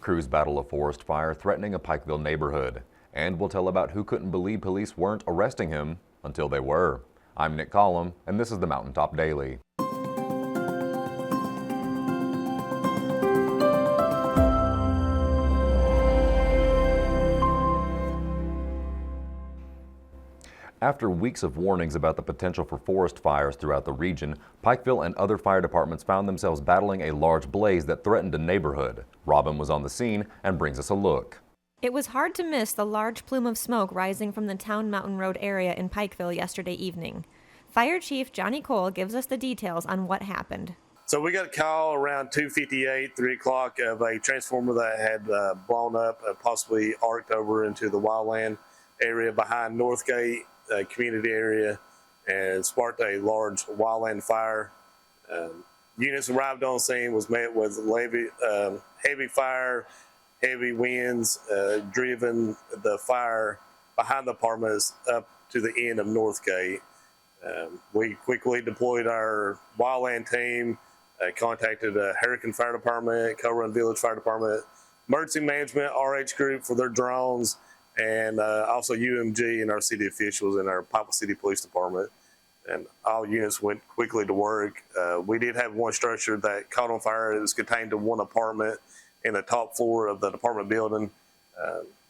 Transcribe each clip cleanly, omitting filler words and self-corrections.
Crews battle a forest fire threatening a Pikeville neighborhood. And we'll tell about who couldn't believe police weren't arresting him until they were. I'm Nick Collum, and this is the Mountaintop Daily. After weeks of warnings about the potential for forest fires throughout the region, Pikeville and other fire departments found themselves battling a large blaze that threatened a neighborhood. Robin was on the scene and brings us a look. It was hard to miss the large plume of smoke rising from the Town Mountain Road area in Pikeville yesterday evening. Fire Chief Johnny Cole gives us the details on what happened. So we got a call around 2:58, 3 o'clock of a transformer that had blown up, possibly arced over into the wildland area behind Northgate community area and sparked a large wildland fire. Units arrived on scene, was met with heavy fire, heavy winds, driven the fire behind the apartments up to the end of Northgate. We quickly deployed our wildland team, contacted Hurricane Fire Department, Co-Run Village Fire Department, Emergency Management, RH Group for their drones, and also UMG and our city officials and our Pikeville City Police Department. And all units went quickly to work. We did have one structure that caught on fire. It was contained to one apartment in the top floor of the department building.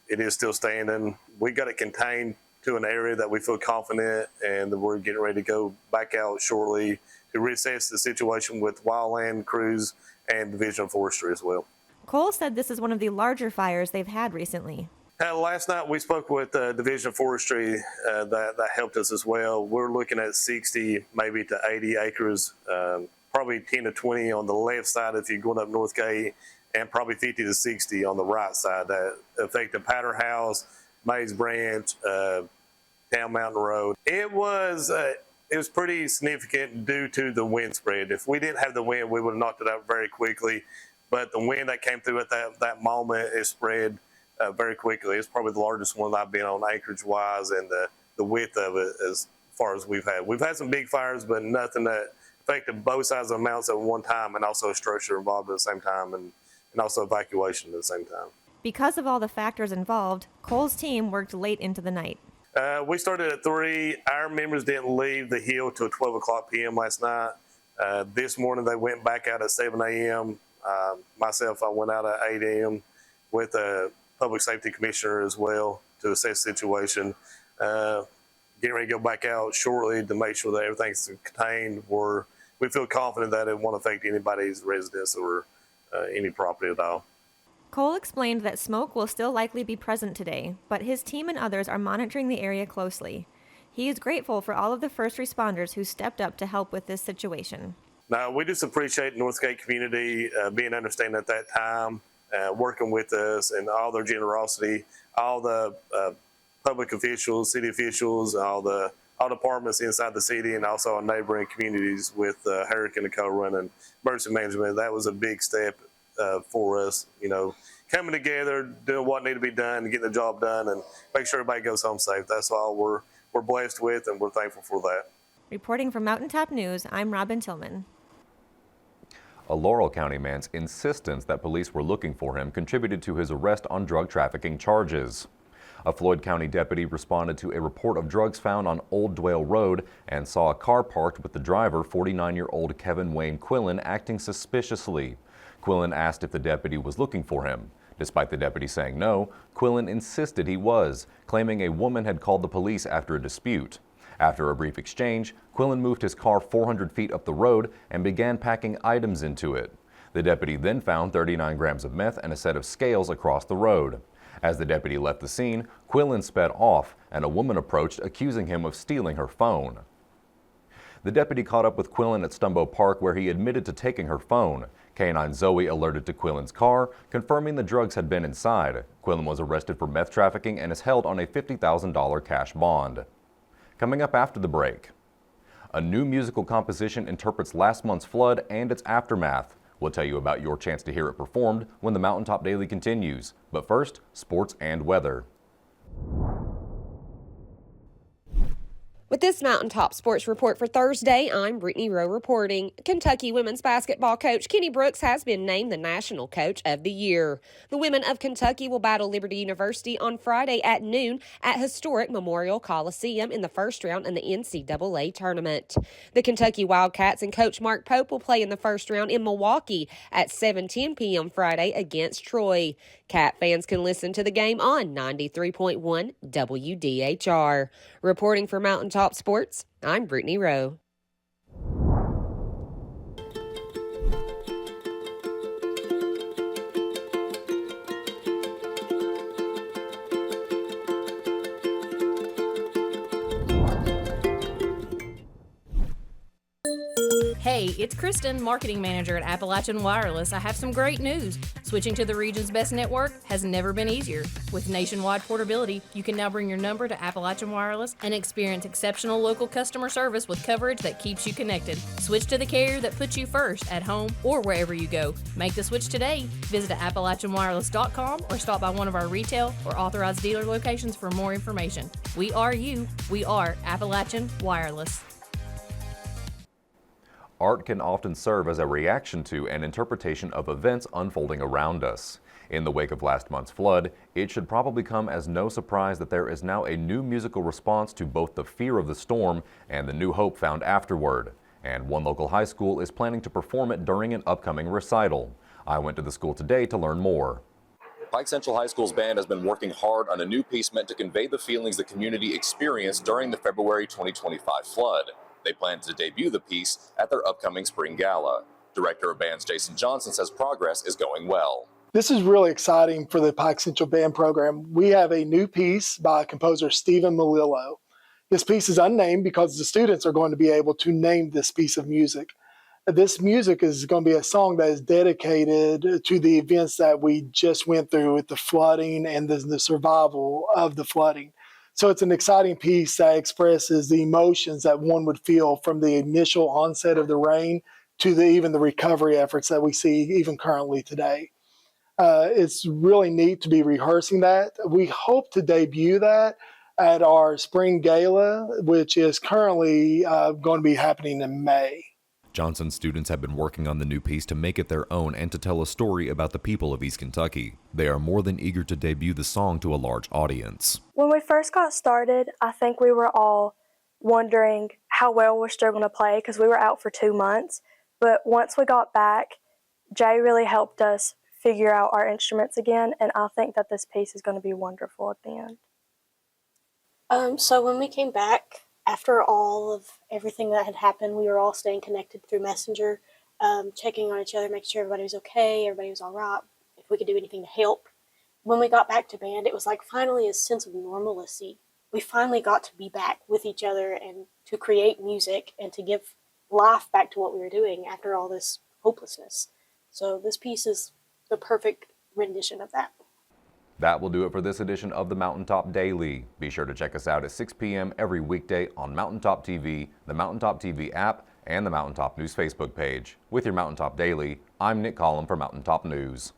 It is still standing. We got it contained to an area that we feel confident, and we're getting ready to go back out shortly to reassess the situation with wildland crews and Division of Forestry as well. Cole said this is one of the larger fires they've had recently. Last night we spoke with the Division of Forestry that helped us as well. We're looking at 60, maybe to 80 acres, probably 10 to 20 on the left side if you're going up Northgate, and probably 50 to 60 on the right side that affected Powder House, Mays Branch, Town Mountain Road. It was pretty significant due to the wind spread. If we didn't have the wind, we would have knocked it out very quickly. But the wind that came through at that moment, it spread very quickly. It's probably the largest one I've been on acreage-wise, and the width of it as far as we've had. We've had some big fires, but nothing that affected both sides of the mountains at one time, and also a structure involved at the same time, and also evacuation at the same time. Because of all the factors involved, Cole's team worked late into the night. We started at 3. Our members didn't leave the hill till 12 o'clock p.m. last night. This morning they went back out at 7 a.m. Myself, I went out at 8 a.m. with a public safety commissioner as well to assess the situation. Getting ready to go back out shortly to make sure that everything's contained where we feel confident that it won't affect anybody's residence or any property at all. Cole explained that smoke will still likely be present today, but his team and others are monitoring the area closely. He is grateful for all of the first responders who stepped up to help with this situation. Now, we just appreciate the Northgate community being understanding at that time, working with us, and all their generosity, all the public officials, city officials, all departments inside the city, and also our neighboring communities with Hurricane and Co-Run and Emergency Management. That was a big step for us, coming together, doing what needed to be done, getting the job done, and make sure everybody goes home safe. That's all we're blessed with, and we're thankful for that. Reporting for Mountaintop News, I'm Robin Tillman. A Laurel County man's insistence that police were looking for him contributed to his arrest on drug trafficking charges. A Floyd County deputy responded to a report of drugs found on Old Dwale Road and saw a car parked with the driver, 49-year-old Kevin Wayne Quillen, acting suspiciously. Quillen asked if the deputy was looking for him. Despite the deputy saying no, Quillen insisted he was, claiming a woman had called the police after a dispute. After a brief exchange, Quillen moved his car 400 feet up the road and began packing items into it. The deputy then found 39 grams of meth and a set of scales across the road. As the deputy left the scene, Quillen sped off, and a woman approached accusing him of stealing her phone. The deputy caught up with Quillen at Stumbo Park, where he admitted to taking her phone. K9 Zoe alerted to Quillen's car, confirming the drugs had been inside. Quillen was arrested for meth trafficking and is held on a $50,000 cash bond. Coming up after the break, a new musical composition interprets last month's flood and its aftermath. We'll tell you about your chance to hear it performed when the Mountaintop Daily continues. But first, sports and weather. With this Mountaintop Sports Report for Thursday, I'm Brittany Rowe reporting. Kentucky women's basketball coach Kenny Brooks has been named the National Coach of the Year. The women of Kentucky will battle Liberty University on Friday at noon at historic Memorial Coliseum in the first round in the NCAA tournament. The Kentucky Wildcats and Coach Mark Pope will play in the first round in Milwaukee at 7:10 p.m. Friday against Troy. Cat fans can listen to the game on 93.1 WDHR. Reporting for Mountaintop Sports, I'm Brittany Rowe. Hey, it's Kristen, Marketing Manager at Appalachian Wireless. I have some great news. Switching to the region's best network has never been easier. With nationwide portability, you can now bring your number to Appalachian Wireless and experience exceptional local customer service with coverage that keeps you connected. Switch to the carrier that puts you first at home or wherever you go. Make the switch today. Visit AppalachianWireless.com or stop by one of our retail or authorized dealer locations for more information. We are you. We are Appalachian Wireless. Art can often serve as a reaction to and interpretation of events unfolding around us. In the wake of last month's flood, it should probably come as no surprise that there is now a new musical response to both the fear of the storm and the new hope found afterward. And one local high school is planning to perform it during an upcoming recital. I went to the school today to learn more. Pike Central High School's band has been working hard on a new piece meant to convey the feelings the community experienced during the February 2025 flood. They plan to debut the piece at their upcoming spring gala. Director of Bands Jason Johnson says progress is going well. This is really exciting for the Pike Central Band program. We have a new piece by composer Stephen Malillo. This piece is unnamed because the students are going to be able to name this piece of music. This music is going to be a song that is dedicated to the events that we just went through with the flooding and the survival of the flooding. So it's an exciting piece that expresses the emotions that one would feel from the initial onset of the rain to even the recovery efforts that we see even currently today. It's really neat to be rehearsing that. We hope to debut that at our spring gala, which is currently going to be happening in May. Johnson students have been working on the new piece to make it their own and to tell a story about the people of East Kentucky. They are more than eager to debut the song to a large audience. When we first got started, I think we were all wondering how well we're still going to play because we were out for 2 months. But once we got back, Jay really helped us figure out our instruments again, and I think that this piece is going to be wonderful at the end. So when we came back, after all of everything that had happened, we were all staying connected through Messenger, checking on each other, making sure everybody was okay, everybody was all right, if we could do anything to help. When we got back to band, it was like finally a sense of normalcy. We finally got to be back with each other and to create music and to give life back to what we were doing after all this hopelessness. So this piece is the perfect rendition of that. That will do it for this edition of the Mountaintop Daily. Be sure to check us out at 6 p.m. every weekday on Mountaintop TV, the Mountaintop TV app, and the Mountaintop News Facebook page. With your Mountaintop Daily, I'm Nick Collum for Mountaintop News.